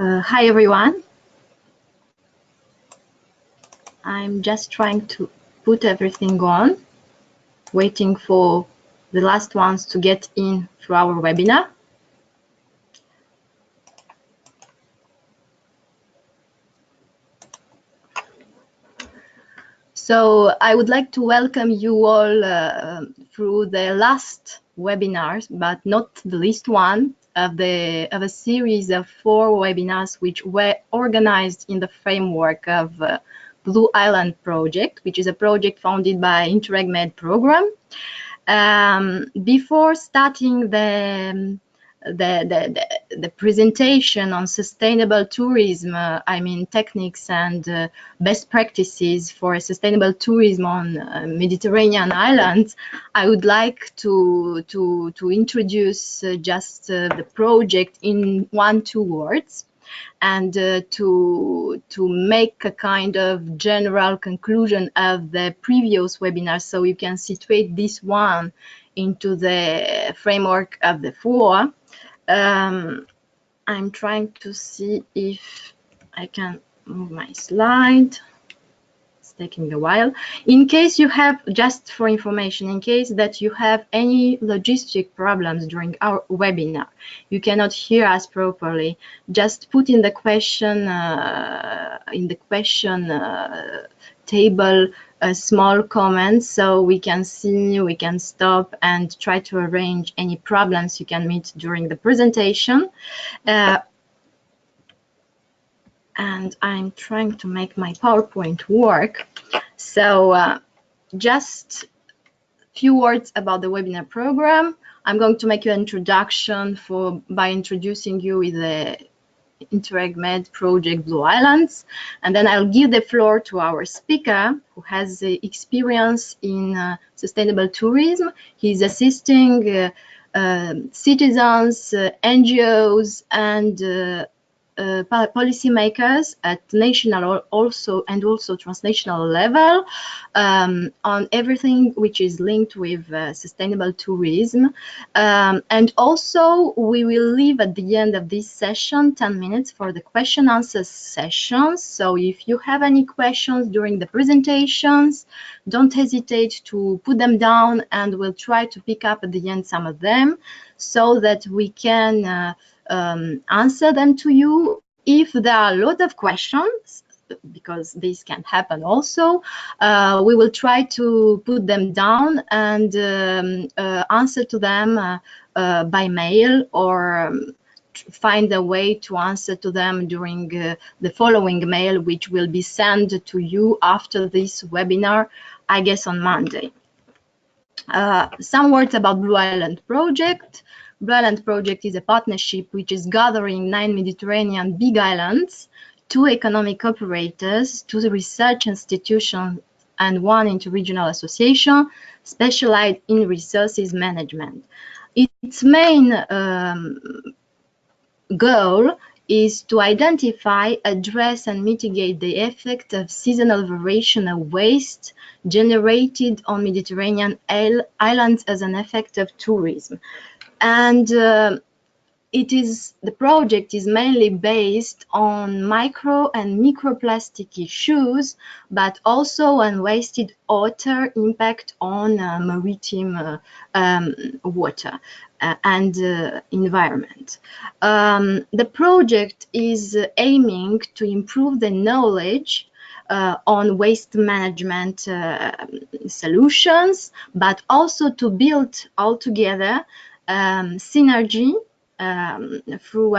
Hi everyone. I'm just trying to put everything on, waiting for the last ones to get in through our webinar. So I would like to welcome you all through the last webinars, but not the least one of a series of 4 webinars which were organized in the framework of Blue Island project, which is a project founded by InterregMed program. Before starting the presentation on sustainable tourism, I mean techniques and best practices for sustainable tourism on Mediterranean islands, I would like to introduce just the project in 1-2 words, and to make a kind of general conclusion of the previous webinar, so you can situate this one into the framework of the 4. I'm trying to see if I can move my slide. It's taking a while. In case you have, just for information, in case that you have any logistic problems during our webinar, you cannot hear us properly, just put in the question table a small comment so we can see, we can stop and try to arrange any problems you can meet during the presentation. And I'm trying to make my PowerPoint work. So just a few words about the webinar program. I'm going to make you an introduction by introducing you with the InterregMed project Blue Islands, and then I'll give the floor to our speaker who has experience in sustainable tourism. He's assisting citizens, NGOs, and policymakers at national also transnational level on everything which is linked with sustainable tourism. And also we will leave at the end of this session 10 minutes for the question answer sessions. So if you have any questions during the presentations, don't hesitate to put them down, and we'll try to pick up at the end some of them so that we can answer them to you. If there are a lot of questions, because this can happen also, we will try to put them down and answer to them by mail, or find a way to answer to them during the following mail, which will be sent to you after this webinar, I guess on Monday. Some words about Blue Island project. Blue Island project is a partnership which is gathering 9 Mediterranean big islands, 2 economic operators, 2 research institutions, and 1 interregional association specialized in resources management. Its main goal is to identify, address, and mitigate the effect of seasonal variation of waste generated on Mediterranean islands as an effect of tourism. And the project is mainly based on micro and microplastic issues, but also on wasted water impact on maritime water and environment. The project is aiming to improve the knowledge on waste management solutions, but also to build altogether synergy through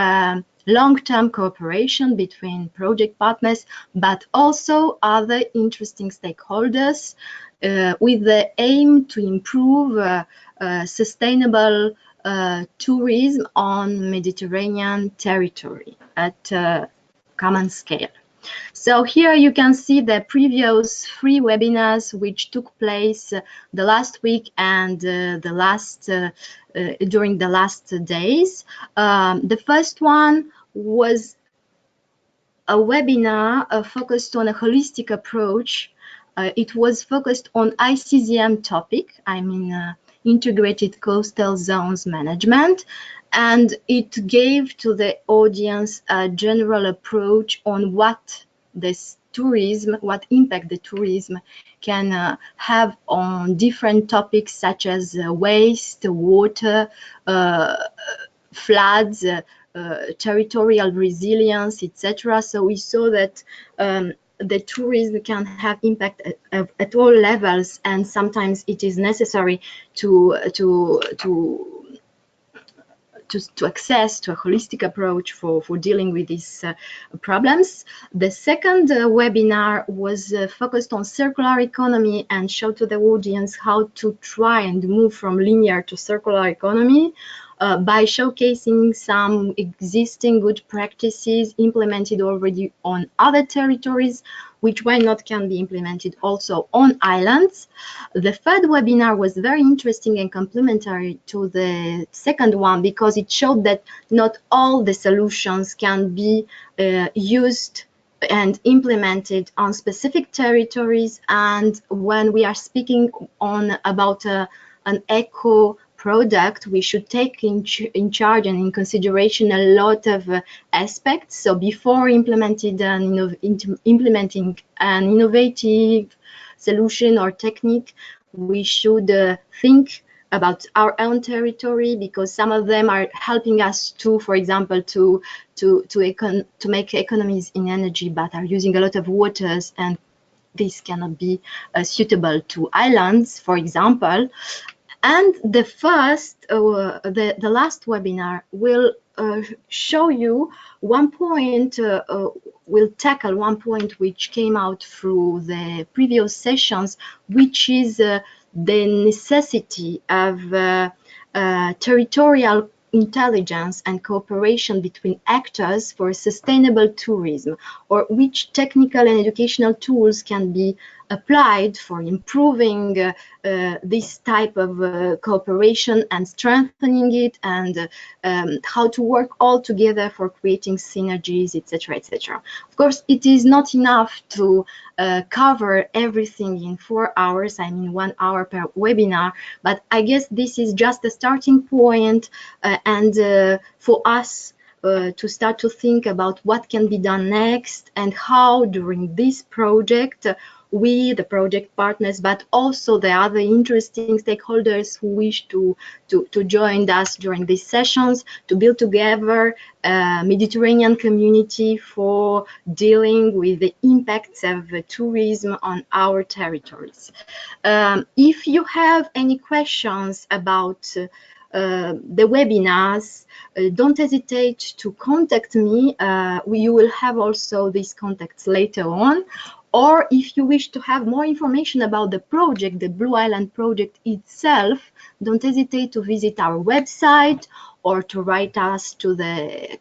long-term cooperation between project partners, but also other interesting stakeholders, with the aim to improve sustainable tourism on Mediterranean territory at common scale. So here you can see the previous 3 webinars which took place the last week and during the last days. The first one was a webinar focused on a holistic approach. It was focused on ICZM topic, I mean integrated coastal zones management, and it gave to the audience a general approach on what this tourism, what impact the tourism can have on different topics such as waste, water, floods, territorial resilience, etc. So we saw that the tourism can have impact at all levels, and sometimes it is necessary to access to a holistic approach for dealing with these problems. The second webinar was focused on circular economy and showed to the audience how to try and move from linear to circular economy by showcasing some existing good practices implemented already on other territories, which why not can be implemented also on islands. The third webinar was very interesting and complementary to the second one because it showed that not all the solutions can be used and implemented on specific territories. And when we are speaking about an eco product, we should take in charge and in consideration a lot of aspects. So before implementing an innovative solution or technique, we should think about our own territory, because some of them are helping us to, for example, to make economies in energy, but are using a lot of waters, and this cannot be suitable to islands, for example. And the last webinar will show you one point, will tackle one point which came out through the previous sessions, which is the necessity of territorial intelligence and cooperation between actors for sustainable tourism, or which technical and educational tools can be applied for improving this type of cooperation and strengthening it, and how to work all together for creating synergies, etc., etc. Of course, it is not enough to cover everything in 4 hours, I mean 1 hour per webinar, but I guess this is just a starting point, and for us to start to think about what can be done next, and how during this project we, the project partners, but also the other interesting stakeholders who wish to join us during these sessions, to build together a Mediterranean community for dealing with the impacts of tourism on our territories. If you have any questions about the webinars, don't hesitate to contact me. You will have also these contacts later on. Or if you wish to have more information about the project, the Blue Island project itself, don't hesitate to visit our website or to write us to the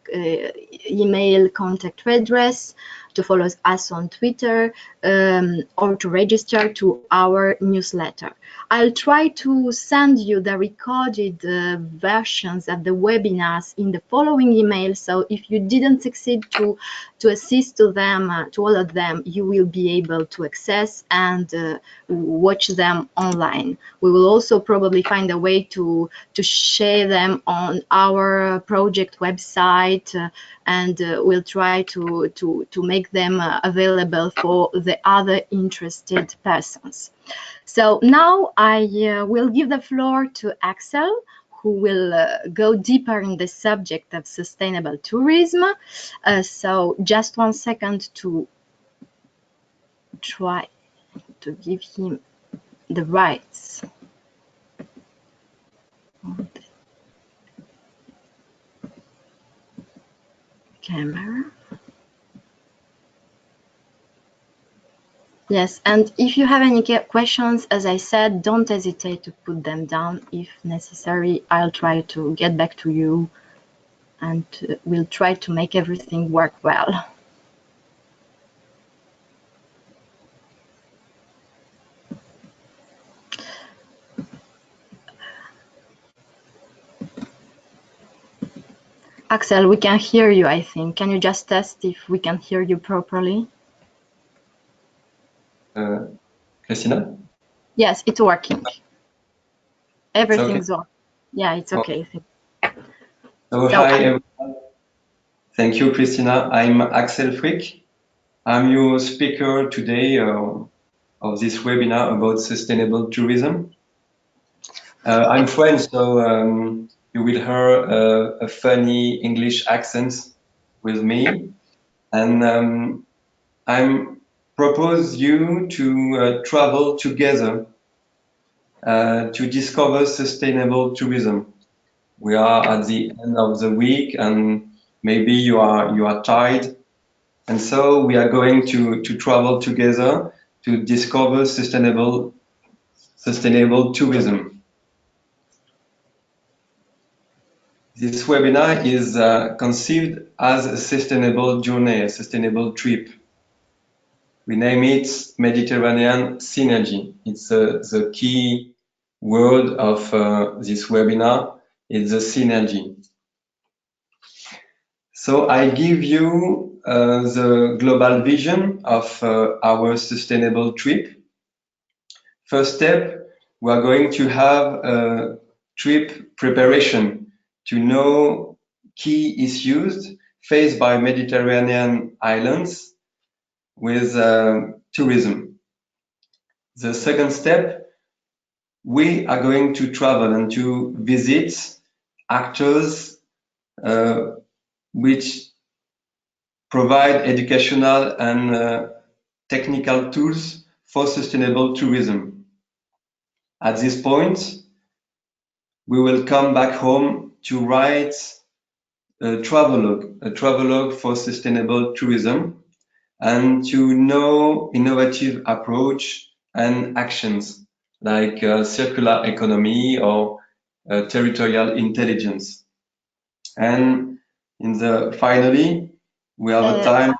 email contact address, to follow us on Twitter, or to register to our newsletter. I'll try to send you the recorded versions of the webinars in the following email, so if you didn't succeed to assist to them, to all of them, you will be able to access and watch them online. We will also probably find a way to share them on our project website, and we'll try to make them available for the other interested persons. So now I will give the floor to Axel, who will go deeper in the subject of sustainable tourism. So just 1 second to try to give him the rights. Camera. Yes, and if you have any questions, as I said, don't hesitate to put them down. If necessary, I'll try to get back to you, and we'll try to make everything work well. Axel, we can hear you, I think. Can you just test if we can hear you properly? Christina? Yes, it's working. Everything's on. Yeah, it's okay. So So hi everyone. Thank you, Christina. I'm Axel Frick. I'm your speaker today of this webinar about sustainable tourism. I'm French, so you will hear a funny English accent with me, and I'm propose you to travel together to discover sustainable tourism. We are at the end of the week, and maybe you are tired. And so we are going to travel together to discover sustainable tourism. This webinar is conceived as a sustainable journey, a sustainable trip. We name it Mediterranean Synergy. It's the key word of this webinar. It's the synergy. So I give you the global vision of our sustainable trip. First step, we are going to have a trip preparation to know key issues faced by Mediterranean islands with tourism. The second step, we are going to travel and to visit actors which provide educational and technical tools for sustainable tourism. At this point, we will come back home to write a travelogue for sustainable tourism, and to know innovative approach and actions like circular economy or territorial intelligence. And finally, we have a time.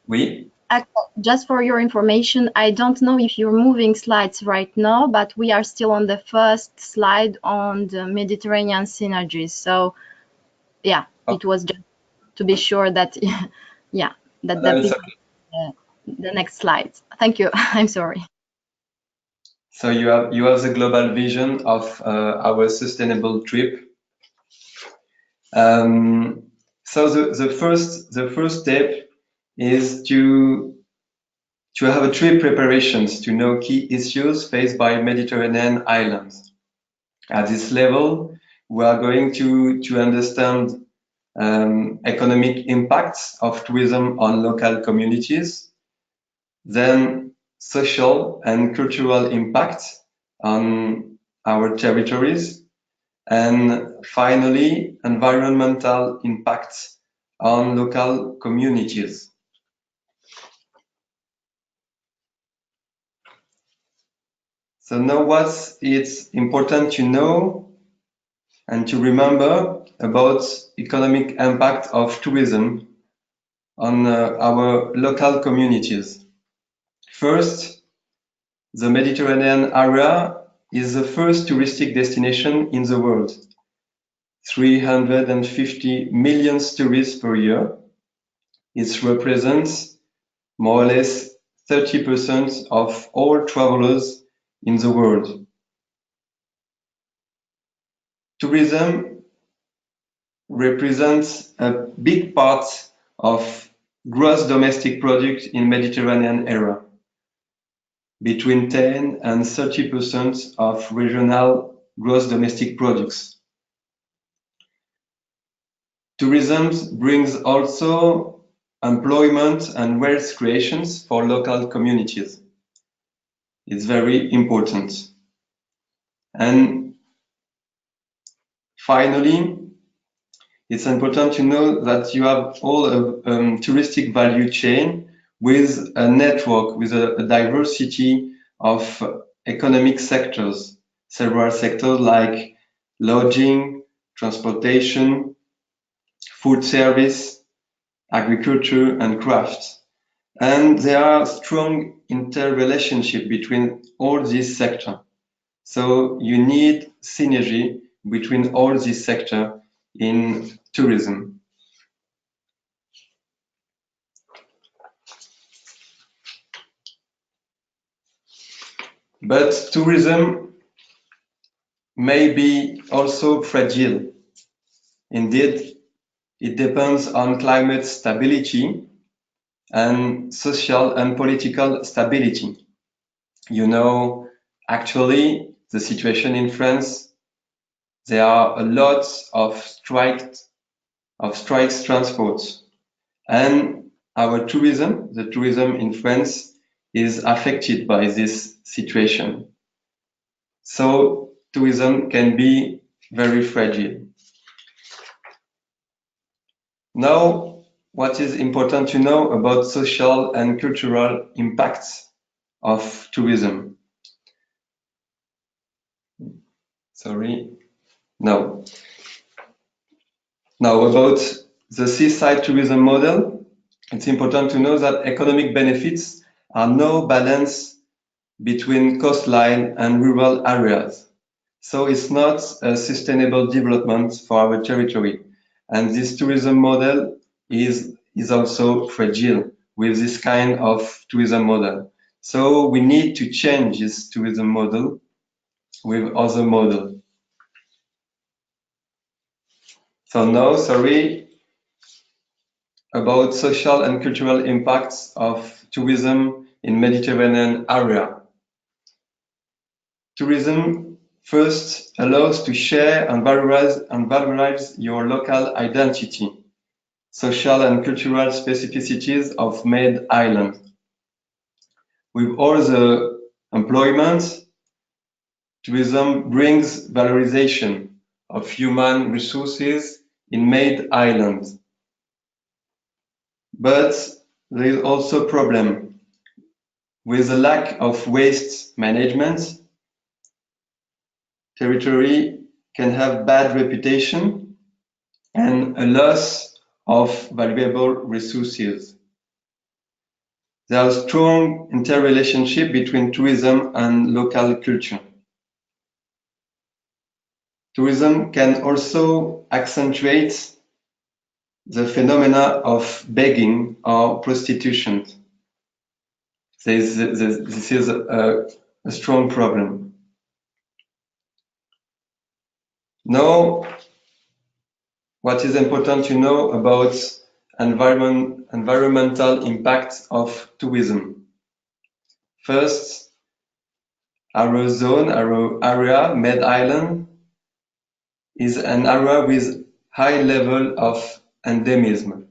We. Just for your information, I don't know if you're moving slides right now, but we are still on the first slide on the Mediterranean synergies. So yeah, it was just to be sure that yeah, that It's becomes the next slide. Thank you. I'm sorry. So you have the global vision of our sustainable trip. So the first step is to have a trip preparations to know key issues faced by Mediterranean islands. At this level, we are going to understand economic impacts of tourism on local communities, then social and cultural impacts on our territories, and finally, environmental impacts on local communities. So now what it's important to know and to remember about economic impact of tourism on our local communities. First, the Mediterranean area is the first touristic destination in the world. 350 million tourists per year. It represents more or less 30% of all travelers in the world. Tourism represents a big part of gross domestic product in Mediterranean area, between 10 and 30% of regional gross domestic products. Tourism brings also employment and wealth creations for local communities. It's very important. And finally, it's important to know that you have all a touristic value chain with a network, with a diversity of economic sectors, several sectors like lodging, transportation, food service, agriculture, and crafts. And there are strong interrelationship between all these sectors. So you need synergy between all these sectors in tourism. But tourism may be also fragile. Indeed, it depends on climate stability and social and political stability. You know, actually, the situation in France, there are a lot of strikes transports, and our tourism, the tourism in France, is affected by this situation. So tourism can be very fragile. Now, what is important to know about social and cultural impacts of tourism? Sorry. Now about the seaside tourism model, it's important to know that economic benefits are no balance between coastline and rural areas. So it's not a sustainable development for our territory. And this tourism model is also fragile with this kind of tourism model. So we need to change this tourism model with other model. So now, sorry, about social and cultural impacts of tourism in Mediterranean area. Tourism first allows to share and valorize your local identity, social and cultural specificities of made island. With all the employment, tourism brings valorization of human resources in made islands. But there is also a problem with the lack of waste management. Territory can have bad reputation and a loss of valuable resources. There is a strong interrelationship between tourism and local culture. Tourism can also accentuate the phenomena of begging or prostitution. This is a strong problem. Now, what is important to know about environmental impact of tourism? First, our zone, our area, Med Island, is an area with high level of endemism.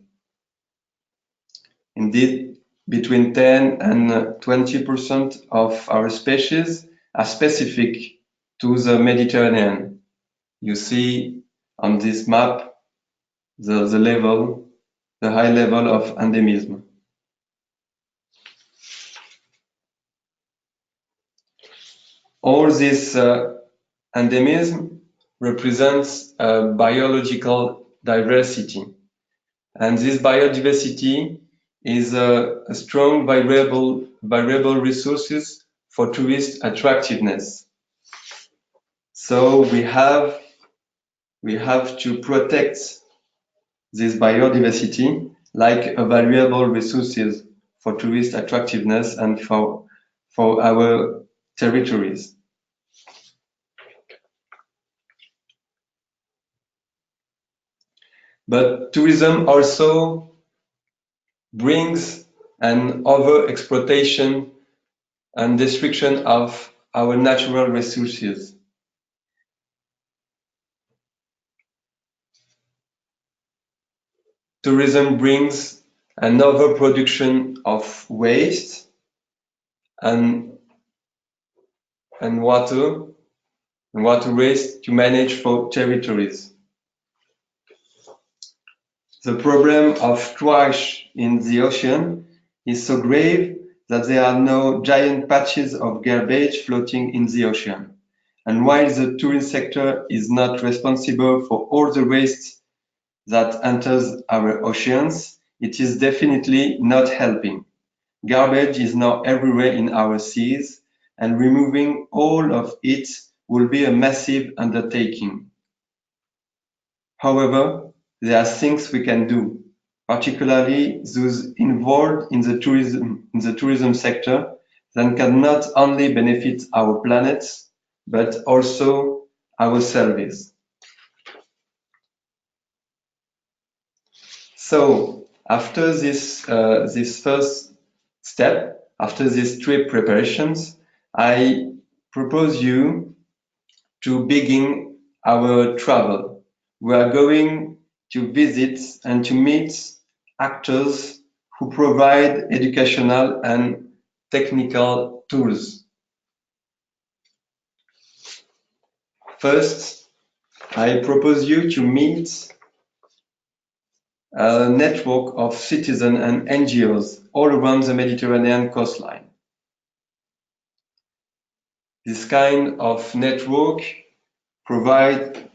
Indeed, between 10 and 20% of our species are specific to the Mediterranean. You see on this map the high level of endemism. All this endemism represents biological diversity, and this biodiversity is a strong variable resources for tourist attractiveness. So we have to protect this biodiversity like a valuable resources for tourist attractiveness and for our territories. But tourism also brings an over-exploitation and destruction of our natural resources. Tourism brings an overproduction of waste and water waste to manage for territories. The problem of trash in the ocean is so grave that there are no giant patches of garbage floating in the ocean. And while the tourism sector is not responsible for all the waste that enters our oceans, it is definitely not helping. Garbage is now everywhere in our seas, and removing all of it will be a massive undertaking. However, there are things we can do, particularly those involved in the tourism sector, that can not only benefit our planet, but also ourselves. So after this first step, after these trip preparations, I propose you to begin our travel. We are going to visit and to meet actors who provide educational and technical tools. First, I propose you to meet a network of citizens and NGOs all around the Mediterranean coastline. This kind of network provide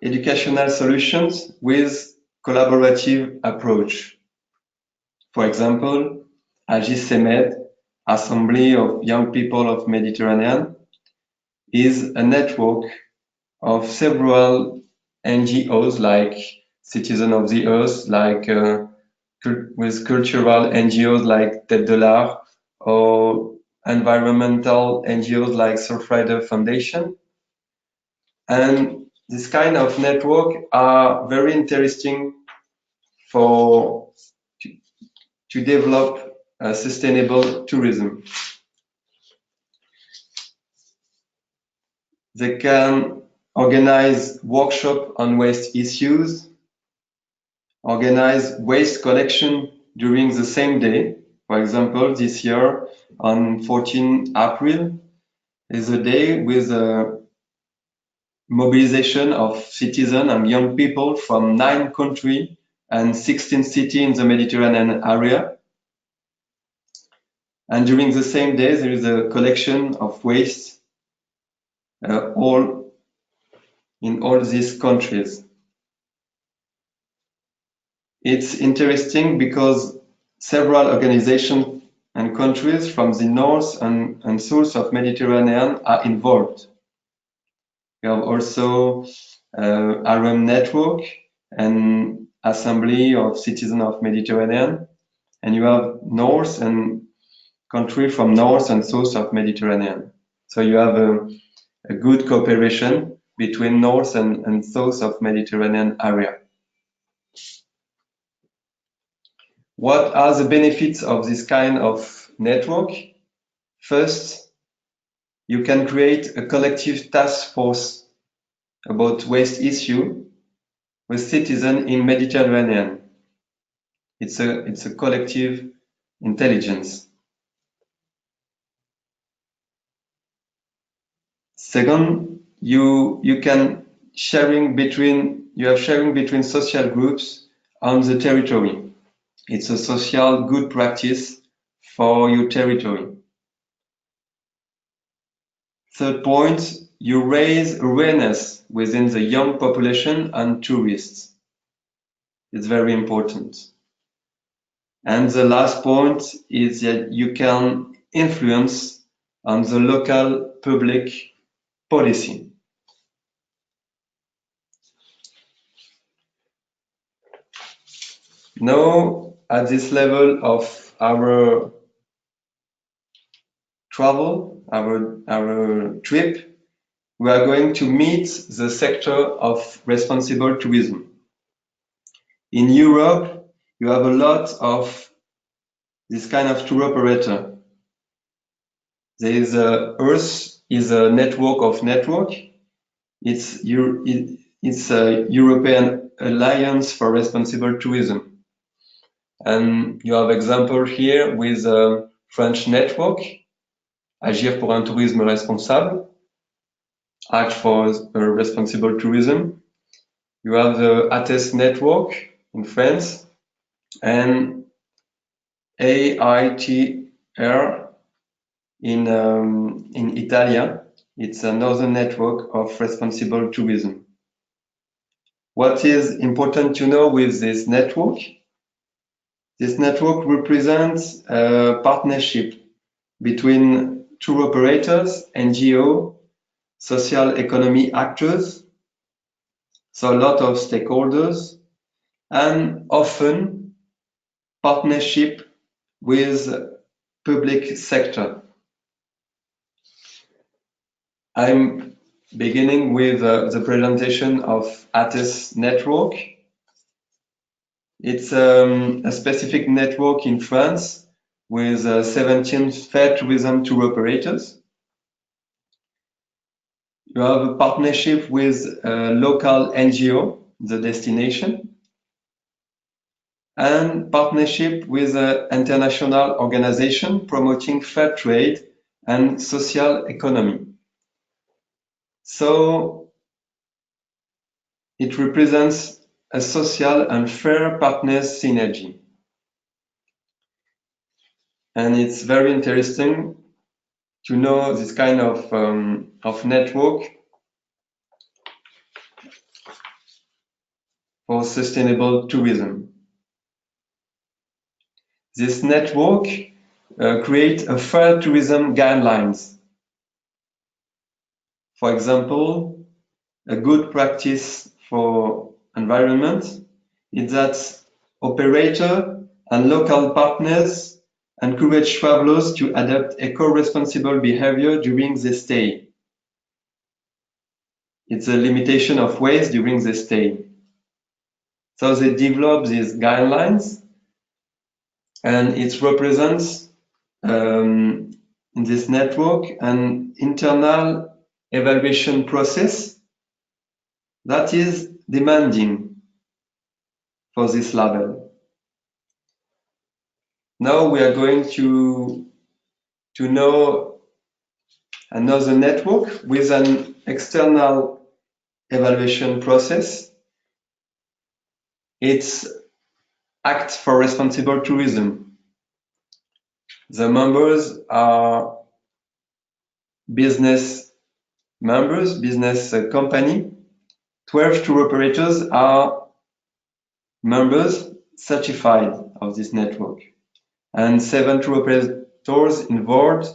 educational solutions with collaborative approach. For example, AGICEMED, Assembly of Young People of Mediterranean, is a network of several NGOs like Citizen of the Earth, like with cultural NGOs like Tête de l'Art, or environmental NGOs like Surfrider Foundation. And this kind of network are very interesting for to develop sustainable tourism. They can organize workshops on waste issues, organize waste collection during the same day. For example, this year on 14 April is a day with a mobilization of citizens and young people from 9 countries and 16 cities in the Mediterranean area. And during the same day, there is a collection of waste all in all these countries. It's interesting because several organizations and countries from the north and south of Mediterranean are involved. We have also AREM network and Assembly of Citizens of Mediterranean, and you have north and country from north and south of Mediterranean. So you have a good cooperation between north and south of Mediterranean area. What are the benefits of this kind of network? First, you can create a collective task force about waste issue with citizens in Mediterranean. It's a collective intelligence. Second, you have sharing between social groups on the territory. It's a social good practice for your territory. Third point, you raise awareness within the young population and tourists. It's very important. And the last point is that you can influence on the local public policy. Now, at this level of our travel, our trip, we are going to meet the sector of responsible tourism. In Europe, you have a lot of this kind of tour operator. There is Earth is a network of network. It's a European Alliance for Responsible Tourism. And you have example here with a French network, Agir pour un tourisme responsable, Act for Responsible Tourism. You have the ATES network in France and AITR in Italy. It's another network of responsible tourism. What is important to know with this network? This network represents a partnership between tour operators, NGO, social economy actors, so a lot of stakeholders, and often partnership with public sector. I'm beginning with the presentation of ATES network. It's a specific network in France with 17 fair tourism tour operators. You have a partnership with a local NGO, the destination, and partnership with an international organization promoting fair trade and social economy. So it represents a social and fair partners synergy. And it's very interesting to know this kind of network for sustainable tourism. This network creates a fair tourism guidelines. For example, a good practice for environment is that operator and local partners encourage travelers to adopt eco-responsible behavior during their stay. It's a limitation of waste during the stay. So they develop these guidelines, and it represents in this network an internal evaluation process that is demanding for this label. Now we are going to know another network with an external evaluation process. It's Act for Responsible Tourism. The members are business members, business company. 12 tour operators are members certified of this network, and 7 tour operators involved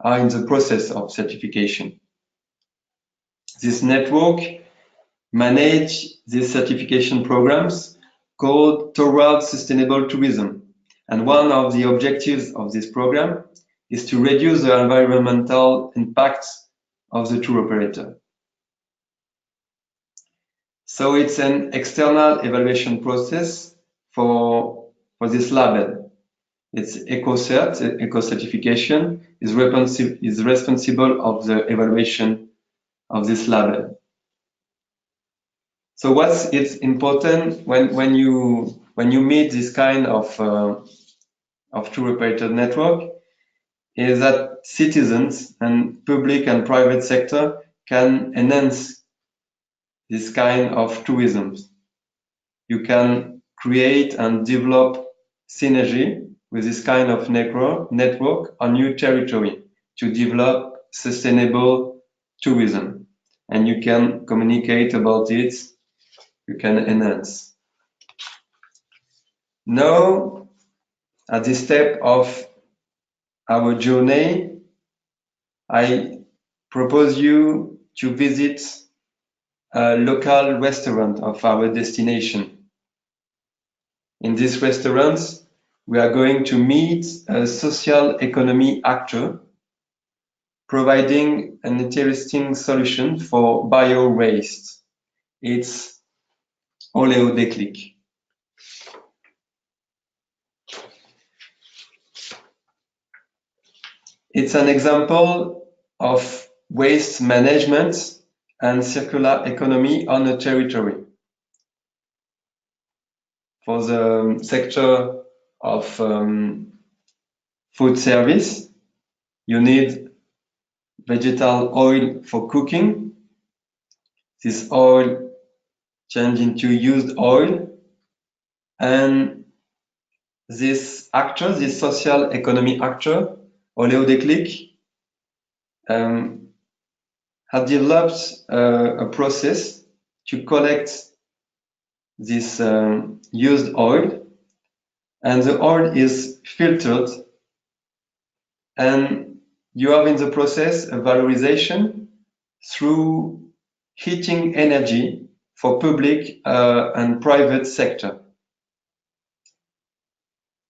are in the process of certification. This network manages these certification programs called Towards Sustainable Tourism, and one of the objectives of this program is to reduce the environmental impacts of the tour operator. So it's an external evaluation process for this label. It's EcoCert, eco-certification, is responsible of the evaluation of this label. So what's it's important when you meet this kind of tour operator network is that citizens and public and private sector can enhance this kind of tourism. You can create and develop synergy with this kind of network on new territory to develop sustainable tourism. And you can communicate about it, you can enhance. Now, at this step of our journey, I propose you to visit a local restaurant of our destination. In this restaurant, we are going to meet a social economy actor providing an interesting solution for bio-waste. It's Oleodéclic. It's an example of waste management and circular economy on a territory. For the sector of food service, you need vegetal oil for cooking. This oil change into used oil, and this actor, this social economy actor, Oleodéclic, has developed a process to collect this used oil, and the oil is filtered, and you have in the process a valorization through heating energy for public and private sector.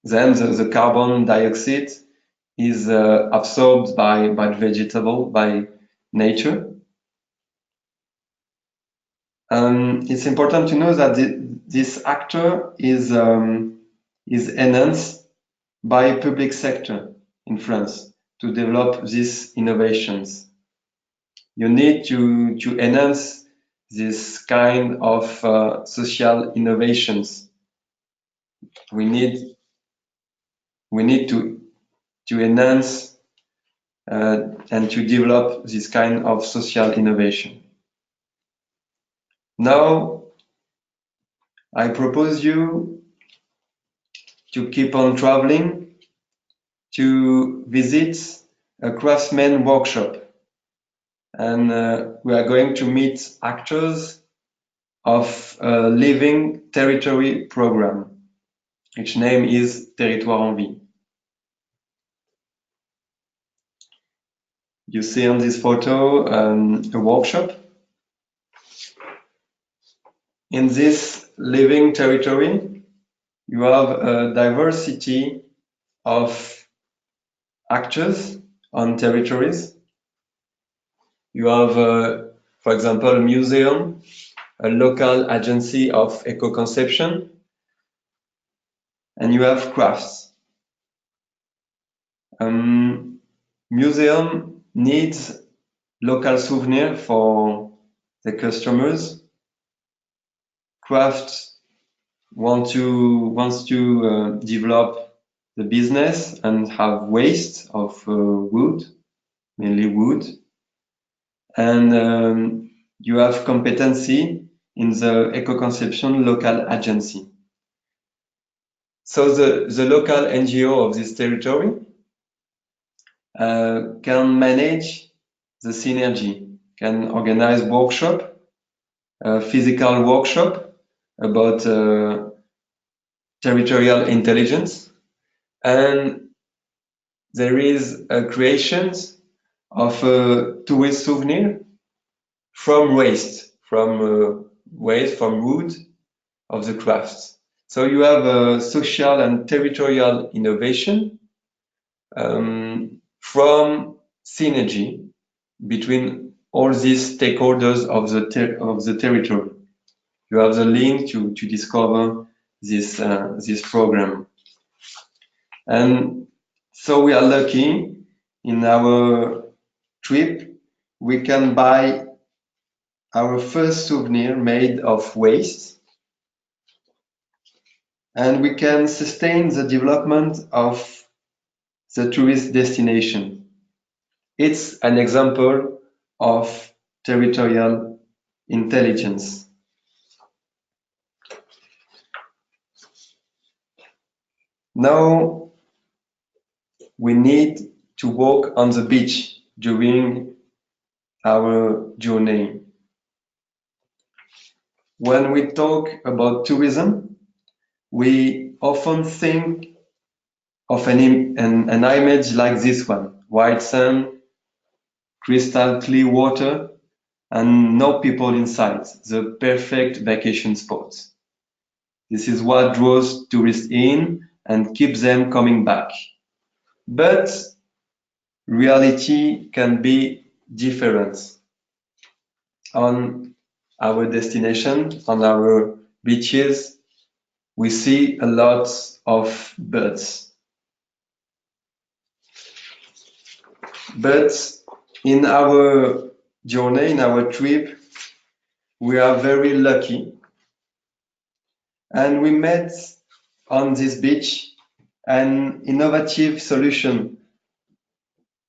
Then the carbon dioxide is absorbed by vegetable, by nature. It's important to know that this actor is enhanced by public sector in France to develop these innovations. You need to enhance this kind of social innovations. We need to enhance and to develop this kind of social innovation. Now, I propose you to keep on traveling to visit a craftsman workshop, and we are going to meet actors of a living territory program, which name is Territoire en Vie. You see on this photo a workshop. In this living territory, you have a diversity of actors on territories. You have, for example, a museum, a local agency of eco-conception, and you have crafts. Museum needs local souvenir for the customers. Crafts wants to develop the business and have waste of wood, mainly wood, and you have competency in the eco-conception local agency. So the local NGO of this territory can manage the synergy, can organize workshop, physical workshop about territorial intelligence, and there is a creation of a tourist souvenir from waste, from wood of the crafts. So you have a social and territorial innovation from synergy between all these stakeholders of the territory. You have the link to discover this program, and so we are lucky in our trip. We can buy our first souvenir made of waste, and we can sustain the development of the tourist destination. It's an example of territorial intelligence. Now we need to walk on the beach during our journey. When we talk about tourism, we often think of an image like this one: white sand, crystal clear water, and no people inside, the perfect vacation spot. This is what draws tourists in and keeps them coming back. But reality can be different. On our destination, on our beaches, we see a lot of birds. But in our journey, in our trip, we are very lucky, and we met on this beach an innovative solution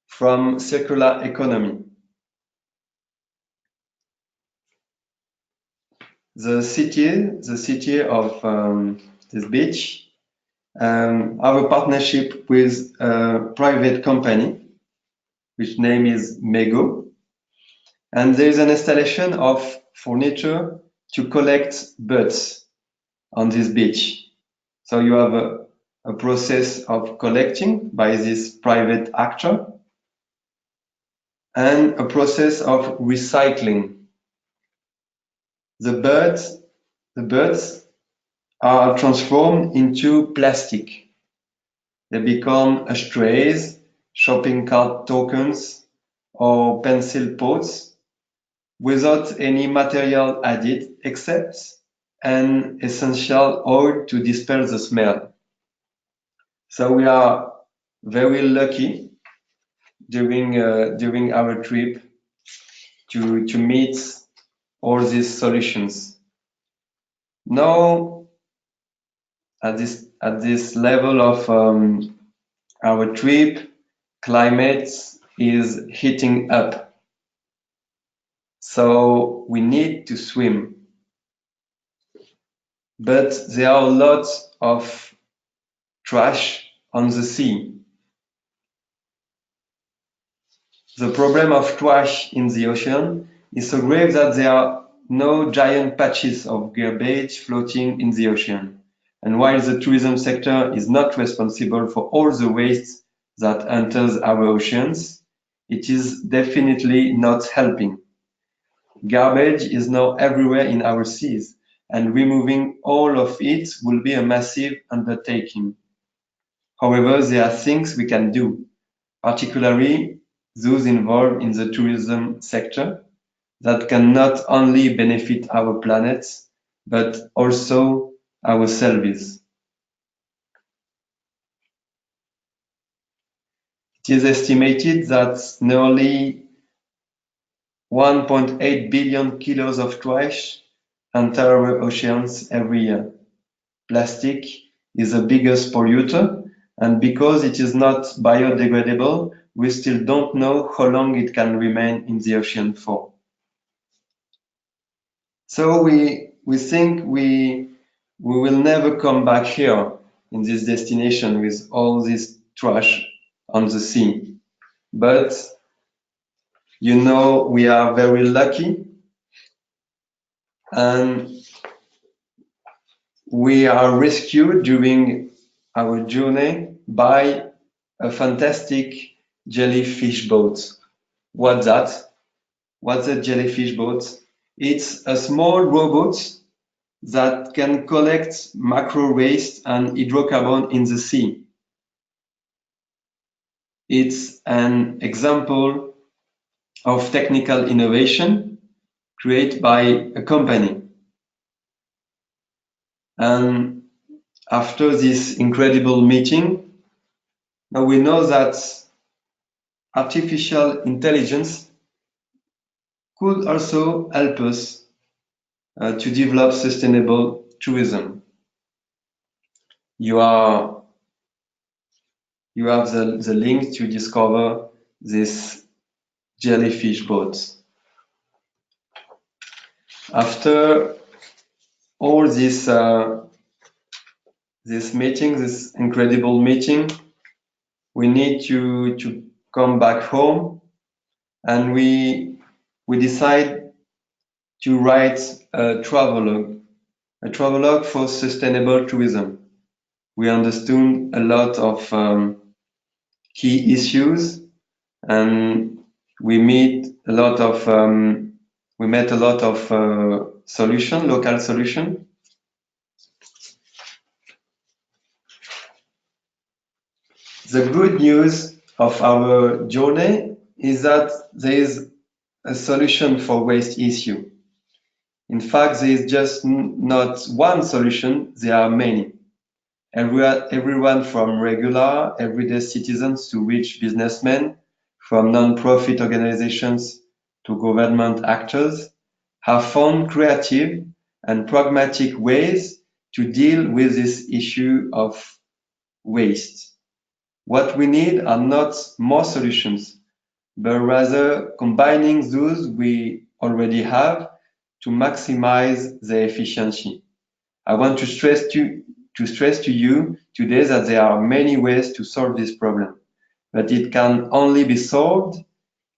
from circular economy. The city of this beach have a partnership with a private company, which name is Mego, and there is an installation of furniture to collect birds on this beach. So you have a process of collecting by this private actor and a process of recycling. The birds are transformed into plastic. They become ashtrays, shopping cart tokens, or pencil pots without any material added except an essential oil to dispel the smell. So we are very lucky during our trip to meet all these solutions. Now, at this level of our trip, climate is heating up. So we need to swim. But there are lots of trash on the sea. The problem of trash in the ocean is so grave that there are no giant patches of garbage floating in the ocean. And while the tourism sector is not responsible for all the waste that enters our oceans, it is definitely not helping. Garbage is now everywhere in our seas, and removing all of it will be a massive undertaking. However, there are things we can do, particularly those involved in the tourism sector, that can not only benefit our planet, but also ourselves. It is estimated that nearly 1.8 billion kilos of trash enter our oceans every year. Plastic is the biggest polluter, and because it is not biodegradable, we still don't know how long it can remain in the ocean for. So we think we will never come back here in this destination with all this trash on the sea. But you know, we are very lucky, and we are rescued during our journey by a fantastic jellyfish boat. What's that? What's a jellyfish boat? It's a small robot that can collect macro waste and hydrocarbon in the sea. It's an example of technical innovation created by a company. And after this incredible meeting, now we know that artificial intelligence could also help us to develop sustainable tourism. You have the link to discover this jellyfish boat. After all this meeting, this incredible meeting, we need to come back home, and we decide to write a travelogue for sustainable tourism. We understood a lot of key issues, and we met a lot of local solution. The good news of our journey is that there is a solution for waste issue. In fact, there is just not one solution, there are many. Everyone from regular, everyday citizens to rich businessmen, from non-profit organizations to government actors, have found creative and pragmatic ways to deal with this issue of waste. What we need are not more solutions, but rather combining those we already have to maximize their efficiency. I want to stress to you today that there are many ways to solve this problem, but it can only be solved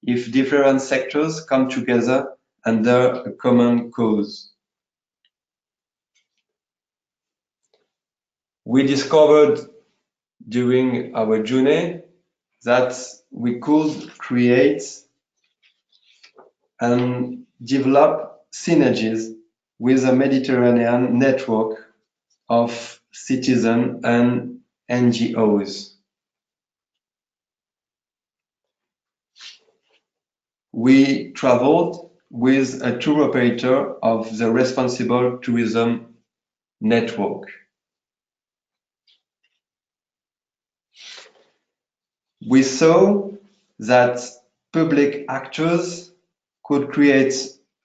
if different sectors come together under a common cause. We discovered during our journey that we could create and develop synergies with a Mediterranean network of citizens and NGOs. We traveled with a tour operator of the responsible tourism network. We saw that public actors could create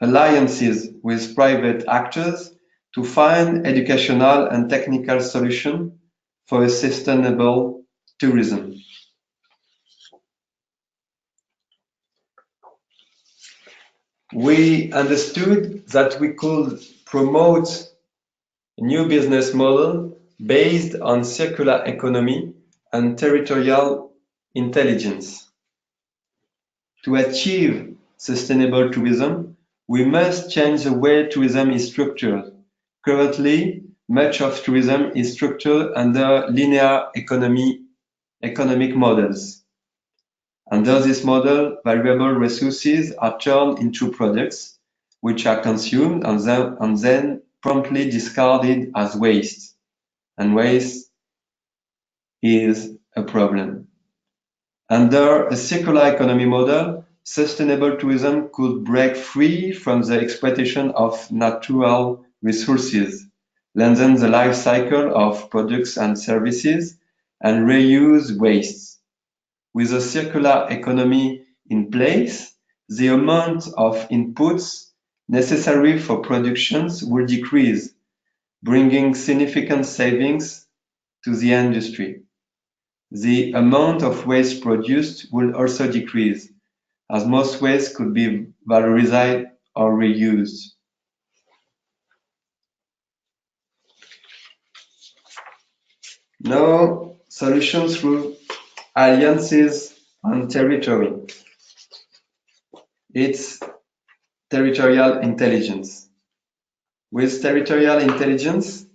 alliances with private actors to find educational and technical solutions for a sustainable tourism. We understood that we could promote a new business model based on circular economy and territorial intelligence. To achieve sustainable tourism, we must change the way tourism is structured. Currently, much of tourism is structured under linear economic models. Under this model, valuable resources are turned into products, which are consumed and then promptly discarded as waste. And waste is a problem. Under a circular economy model, sustainable tourism could break free from the exploitation of natural resources, lengthen the life cycle of products and services, and reuse wastes. With a circular economy in place, the amount of inputs necessary for productions will decrease, bringing significant savings to the industry. The amount of waste produced will also decrease, as most waste could be valorized or reused. Now, solutions through alliances and territory. It's territorial intelligence. With territorial intelligence,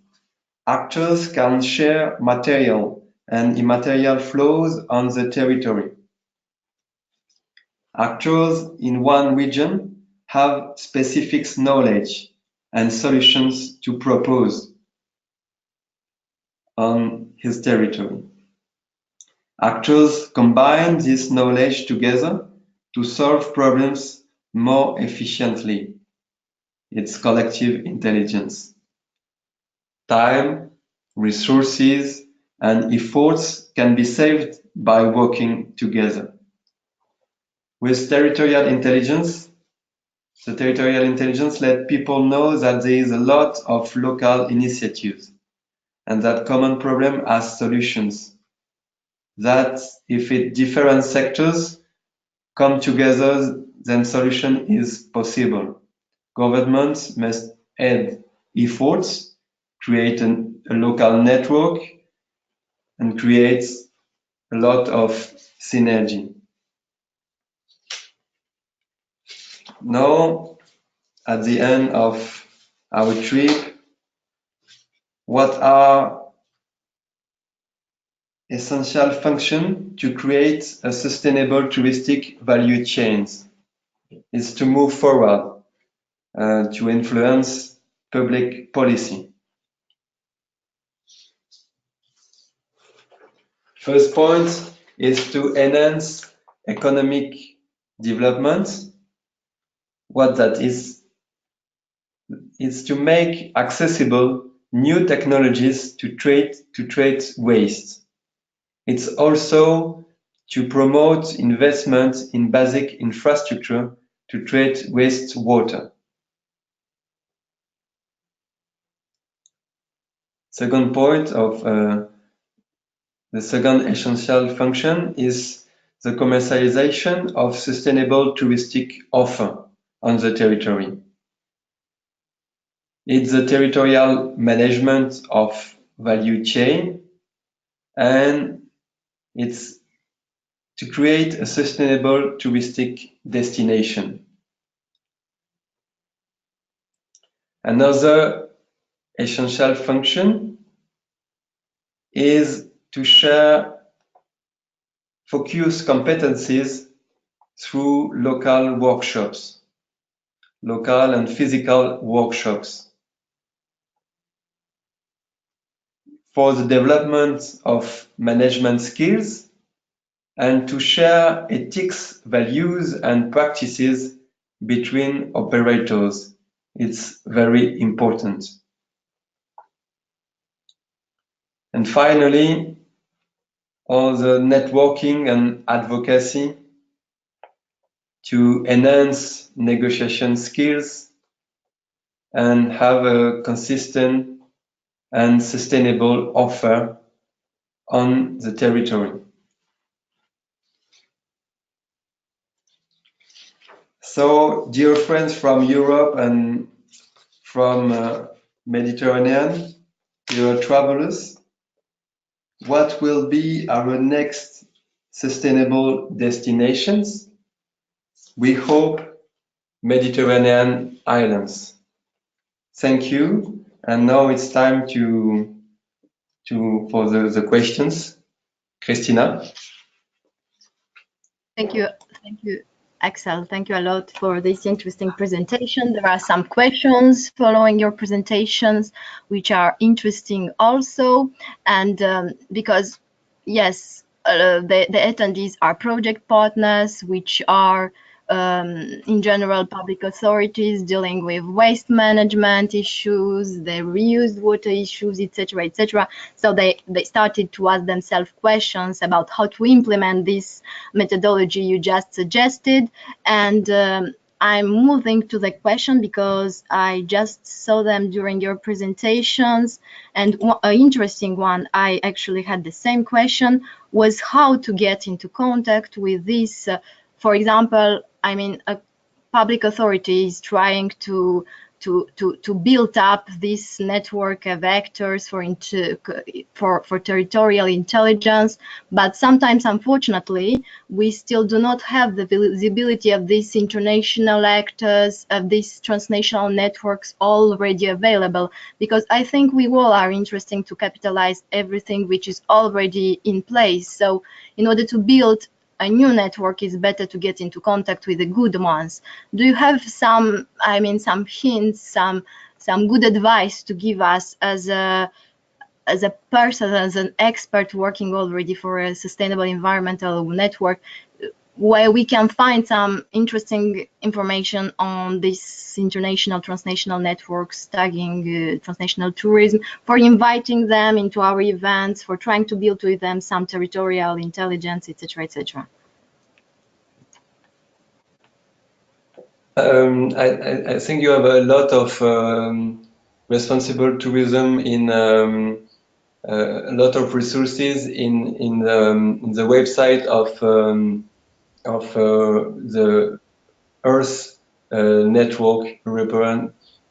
actors can share material and immaterial flows on the territory. Actors in one region have specific knowledge and solutions to propose on his territory. Actors combine this knowledge together to solve problems more efficiently. It's collective intelligence. Time, resources, and efforts can be saved by working together. With territorial intelligence, the territorial intelligence let people know that there is a lot of local initiatives and that common problem has solutions. That if different sectors come together, then solution is possible. Governments must add efforts, create a local network, and create a lot of synergy. Now, at the end of our trip, what are essential functions to create a sustainable touristic value chains? Is to move forward, to influence public policy. First point is to enhance economic development. What that is to make accessible new technologies to treat waste. It's also to promote investment in basic infrastructure to treat wastewater. Second point of the second essential function is the commercialization of sustainable touristic offer on the territory. It's the territorial management of value chain, and it's to create a sustainable touristic destination. Another essential function is to share focus competencies through local workshops, local and physical workshops, for the development of management skills and to share ethics, values, and practices between operators. It's very important. And finally, all the networking and advocacy to enhance negotiation skills and have a consistent and sustainable offer on the territory. So, dear friends from Europe and from Mediterranean, dear travelers, what will be our next sustainable destinations? We hope Mediterranean islands. Thank you. And now it's time for the questions. Christina. Thank you, Axel. Thank you a lot for this interesting presentation. There are some questions following your presentations, which are interesting also, and because yes, the attendees are project partners, which are in general public authorities dealing with waste management issues, the reused water issues, etc., etc. So they started to ask themselves questions about how to implement this methodology you just suggested, and I'm moving to the question because I just saw them during your presentations, and an interesting one, I actually had the same question, was how to get into contact with this. For example, I mean, a public authority is trying to build up this network of actors for territorial intelligence, but sometimes, unfortunately, we still do not have the visibility of these international actors, of these transnational networks already available, because I think we all are interested to capitalize everything which is already in place. So in order to build a new network, is better to get into contact with the good ones. Do you have some, I mean, some hints, some good advice to give us as a person, as an expert working already for a sustainable environmental network, where we can find some interesting information on these international transnational networks, tagging transnational tourism, for inviting them into our events, for trying to build with them some territorial intelligence, etc., etc.? I think you have a lot of responsible tourism in a lot of resources in the website of the Earth Network,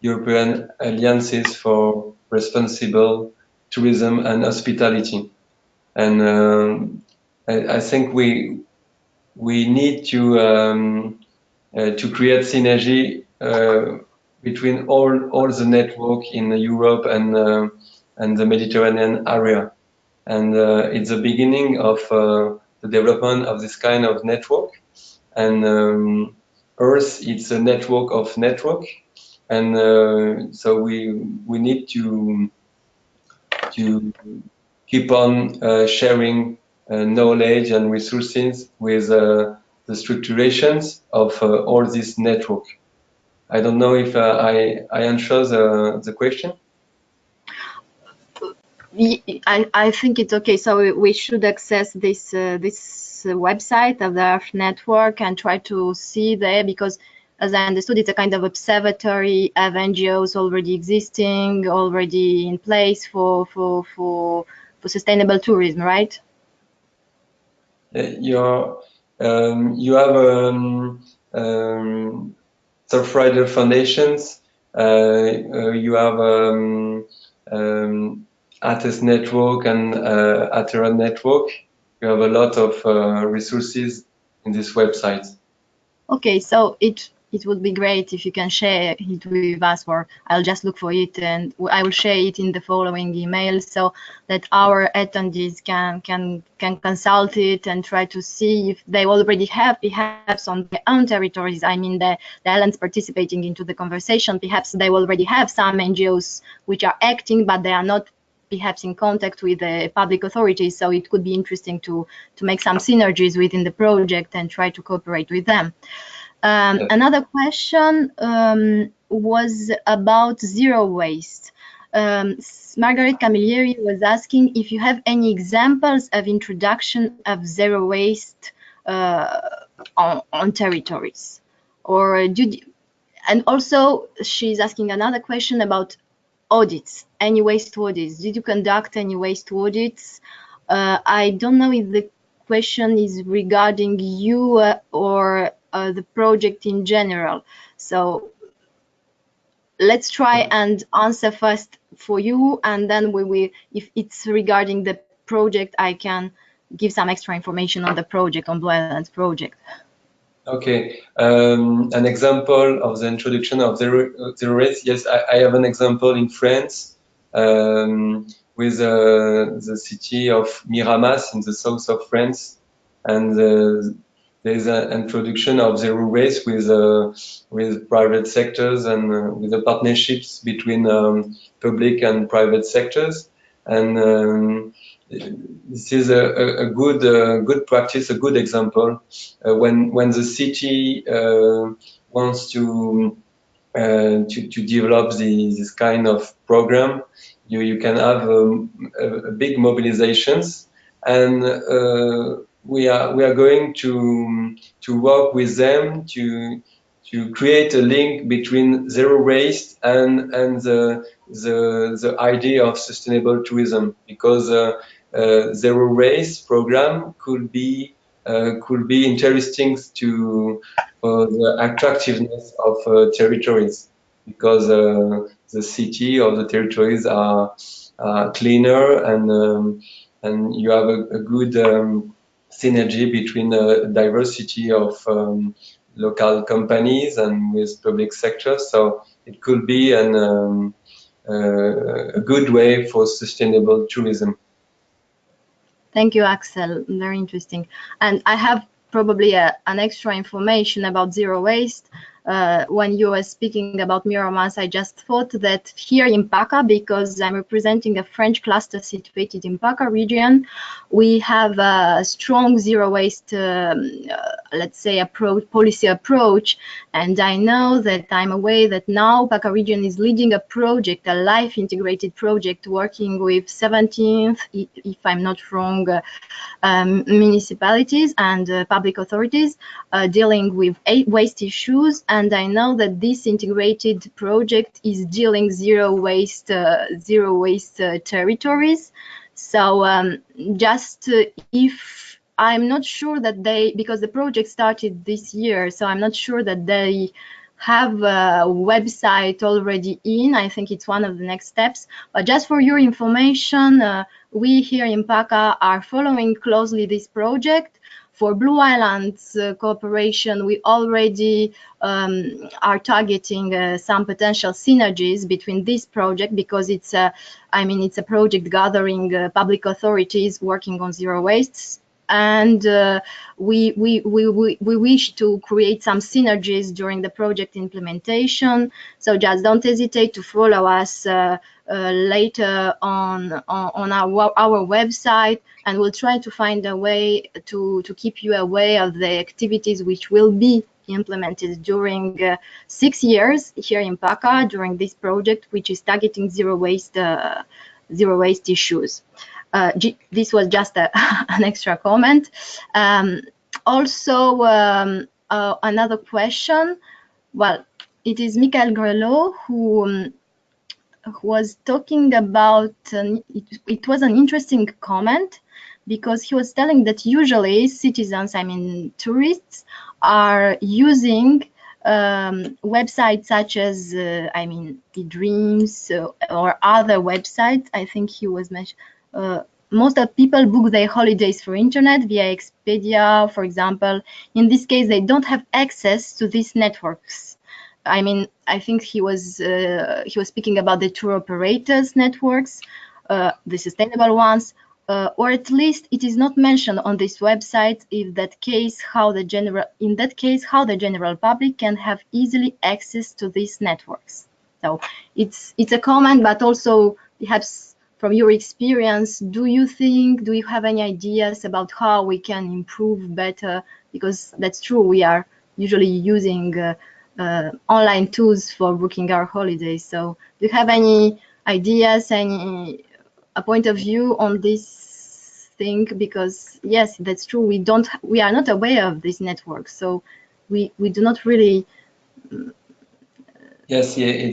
European Alliances for Responsible Tourism and Hospitality, and I think we need to create synergy between all the network in Europe and the Mediterranean area, and it's the beginning of the development of this kind of network. And Earth, it's a network of network, and so we need to keep on sharing knowledge and resources with the structurations of all this network. I don't know if I answer the question. I think it's okay. So we should access this website of the Earth Network and try to see there, because as I understood, it's a kind of observatory of NGOs already existing, already in place for sustainable tourism, right? You have Surfrider Foundations. You have ATES Network and Atera Network. You have a lot of resources in this website. Okay, so it would be great if you can share it with us, or I'll just look for it and I will share it in the following email, so that our attendees can consult it and try to see if they already have, perhaps on their own territories, I mean the islands participating into the conversation, perhaps they already have some NGOs which are acting, but they are not perhaps in contact with the public authorities, so it could be interesting to make some synergies within the project and try to cooperate with them. Another question was about zero waste. Margaret Camilleri was asking if you have any examples of introduction of zero waste on territories, or and also she's asking another question about audits, any waste audits. Did you conduct any waste audits? I don't know if the question is regarding you or the project in general. So let's try and answer first for you, and then we will, if it's regarding the project, I can give some extra information on the project, on Blue Islands project. Okay, an example of the introduction of zero waste. Yes, I have an example in France with the city of Miramas in the south of France, and there's an introduction of zero waste with private sectors and with the partnerships between public and private sectors, and this is a good practice, a good example. When the city wants to develop this kind of program, you can have a big mobilizations, and we are going to work with them to create a link between zero waste and the idea of sustainable tourism, because zero waste program could be interesting for the attractiveness of territories, because the city or the territories are cleaner, and you have a good synergy between the diversity of local companies and with public sector. So it could be a good way for sustainable tourism. Thank you, Axel. Very interesting. And I have probably an extra information about zero waste. When you were speaking about Miramas, I just thought that here in Paca, because I'm representing a French cluster situated in Paca region, we have a strong zero waste, let's say, policy approach. And I know that I'm aware that now Paca region is leading a project, a life integrated project, working with 17th, if I'm not wrong, municipalities and public authorities dealing with waste issues. And I know that this integrated project is dealing zero waste territories. So just if I'm not sure that because the project started this year, so I'm not sure that they have a website already in. I think it's one of the next steps. But just for your information, we here in Paca are following closely this project. For Blue Islands cooperation, we already are targeting some potential synergies between this project, because it's a project gathering public authorities working on zero waste. And we wish to create some synergies during the project implementation. So just don't hesitate to follow us later on our website, and we'll try to find a way to keep you aware of the activities which will be implemented during 6 years here in Paca during this project, which is targeting zero waste issues. This was just an extra comment. Also, another question. Well, it is Michael Grelot who was talking about, it was an interesting comment, because he was telling that usually citizens, tourists, are using websites such as, eDreams or other websites. I think he was mentioned. Most of people book their holidays through internet via Expedia, for example. In this case, they don't have access to these networks. I think he was speaking about the tour operators networks, the sustainable ones, or at least it is not mentioned on this website. In that case, how the general public can have easily access to these networks. So it's a comment, but also perhaps from your experience, do you have any ideas about how we can improve better? Because that's true, we are usually using online tools for booking our holidays. So do you have any ideas, any a point of view on this thing? Because yes, that's true, we are not aware of this network, so we do not really. Yes, yeah,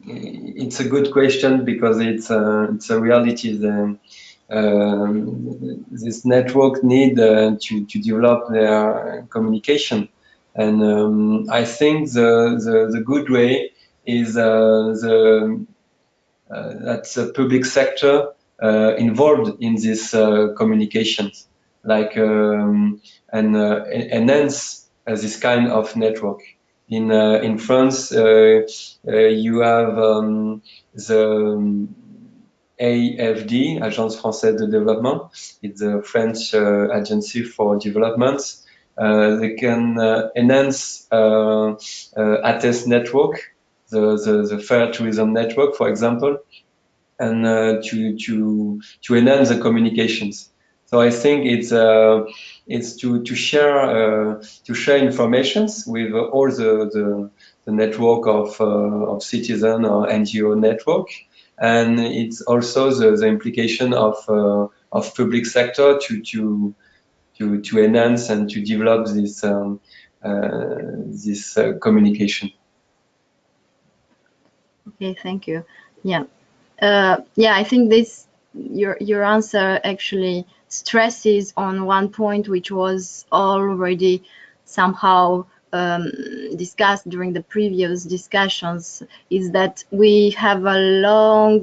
it's a good question because it's a reality. This network need to develop their communication, and I think the good way is that the public sector involved in this communications, like and enhance this kind of network. In France, you have the AFD, Agence Française de Développement. It's a French agency for development. They can enhance ATES network, the fair tourism network, for example, and to enhance the communications. So I think it's to share informations with all the network of citizen or NGO network, and it's also the implication of public sector to enhance and to develop this communication. Okay, thank you. Yeah. Yeah, I think this your answer actually stresses on one point which was already somehow discussed during the previous discussions, is that we have a long,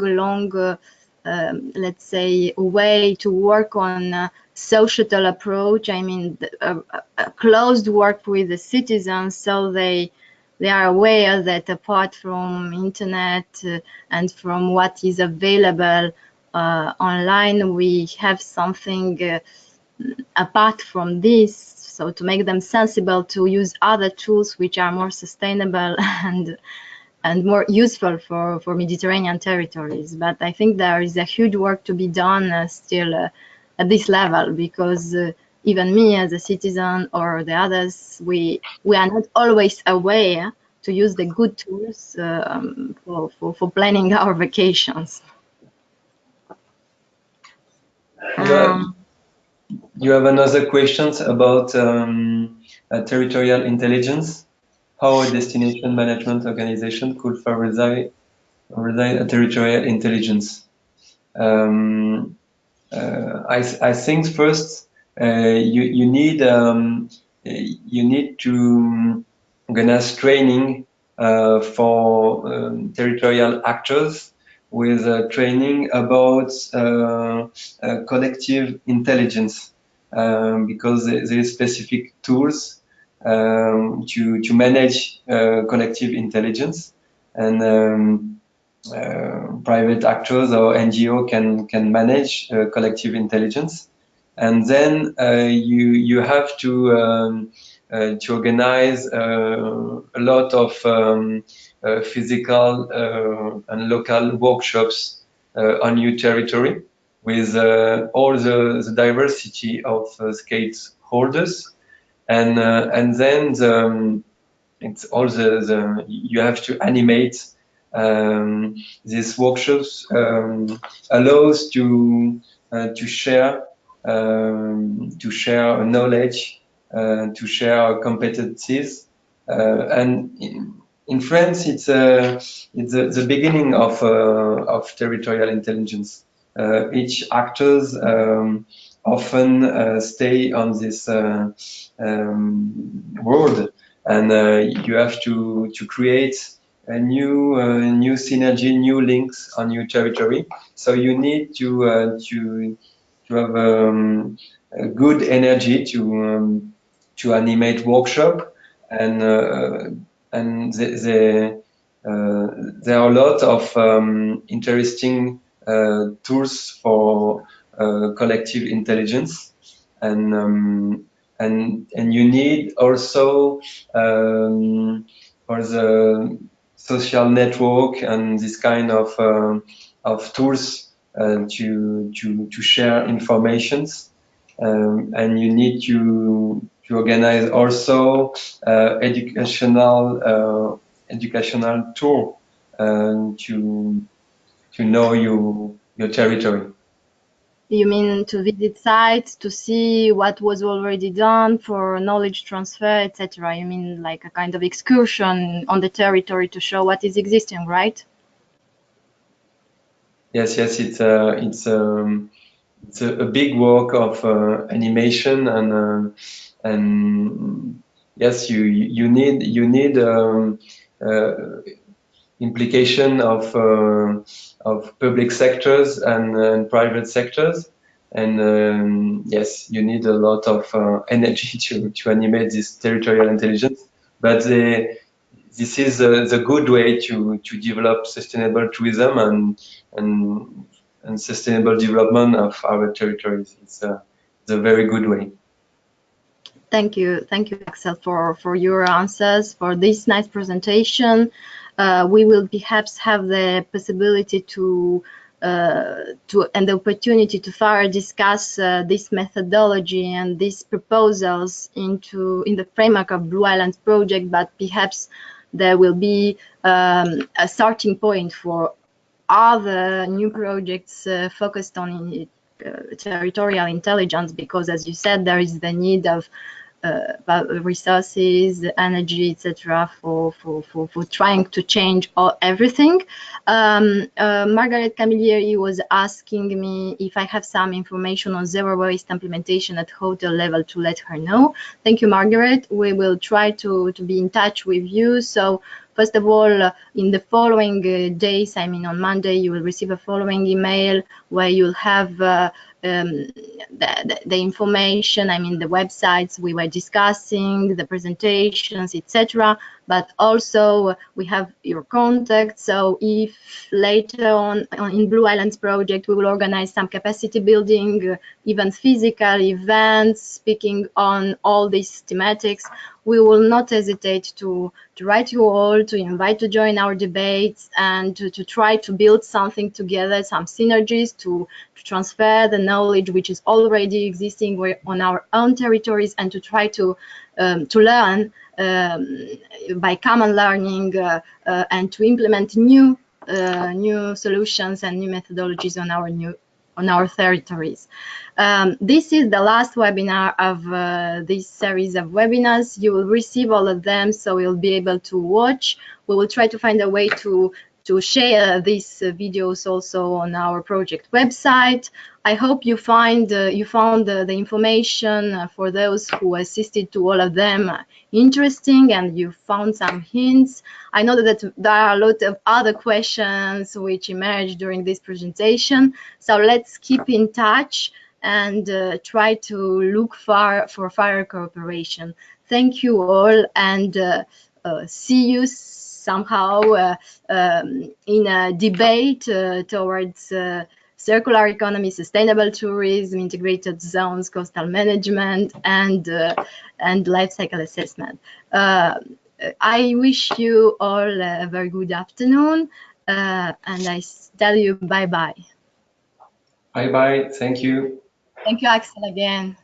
let's say, way to work on societal approach. I mean, a closed work with the citizens, so they are aware that apart from internet and from what is available online, we have something apart from this, so to make them sensible to use other tools which are more sustainable and more useful for Mediterranean territories. But I think there is a huge work to be done still at this level, because even me as a citizen or the others, we are not always aware to use the good tools for planning our vacations. You have another questions about territorial intelligence, how a destination management organization could favorize territorial intelligence. I think first you need to organize training for territorial actors with training about collective intelligence, because there is specific tools to manage collective intelligence, and private actors or NGO can manage collective intelligence, and then you have to organize a lot of physical and local workshops on your territory with all the diversity of stakeholders, and then it's all you have to animate these workshops, allows to share knowledge, to share competencies, and in France it's the beginning of territorial intelligence. Each actors often stay on this world, and you have to create a new synergy, new links on your territory. So you need to have a good energy to animate workshop, and there are a lot of interesting tools for collective intelligence, and you need also for the social network and this kind of tools to share informations, and you need to organize also educational tour to know your territory. You mean to visit sites to see what was already done for knowledge transfer, etc. You mean like a kind of excursion on the territory to show what is existing, right? Yes, it's a big work of animation and yes, you need implication of public sectors and private sectors, and yes, you need a lot of energy to animate this territorial intelligence, but this is the good way to develop sustainable tourism and sustainable development of our territories. It's a very good way. Thank you, Axel, for your answers, for this nice presentation. We will perhaps have the possibility to and the opportunity to further discuss this methodology and these proposals in the framework of Blue Islands project, but perhaps there will be a starting point for other new projects focused on territorial intelligence, because as you said, there is the need of resources, energy, etc., for trying to change everything. Margaret Camilleri was asking me if I have some information on zero waste implementation at hotel level to let her know. Thank you, Margaret. We will try to be in touch with you. So first of all, in the following days, I mean on Monday, you will receive a following email where you'll have the information, I mean the websites we were discussing, the presentations, etc. But also we have your contact. So if later on in Blue Islands project we will organize some capacity building, even physical events speaking on all these thematics, we will not hesitate to write you all, to invite to join our debates, and to try to build something together, some synergies to transfer the knowledge which is already existing on our own territories, and to try to learn by common learning and to implement new solutions and new methodologies on our territories. This is the last webinar of this series of webinars. You will receive all of them, so you'll be able to watch. We will try to find a way to share these videos also on our project website. I hope you found the information for those who assisted to all of them interesting, and you found some hints. I know that there are a lot of other questions which emerged during this presentation, so let's keep in touch and try to look for further cooperation. Thank you all, and see you somehow in a debate towards circular economy, sustainable tourism, integrated zones, coastal management, and life cycle assessment. I wish you all a very good afternoon, and I tell you bye-bye. Bye-bye. Thank you. Thank you, Axel, again.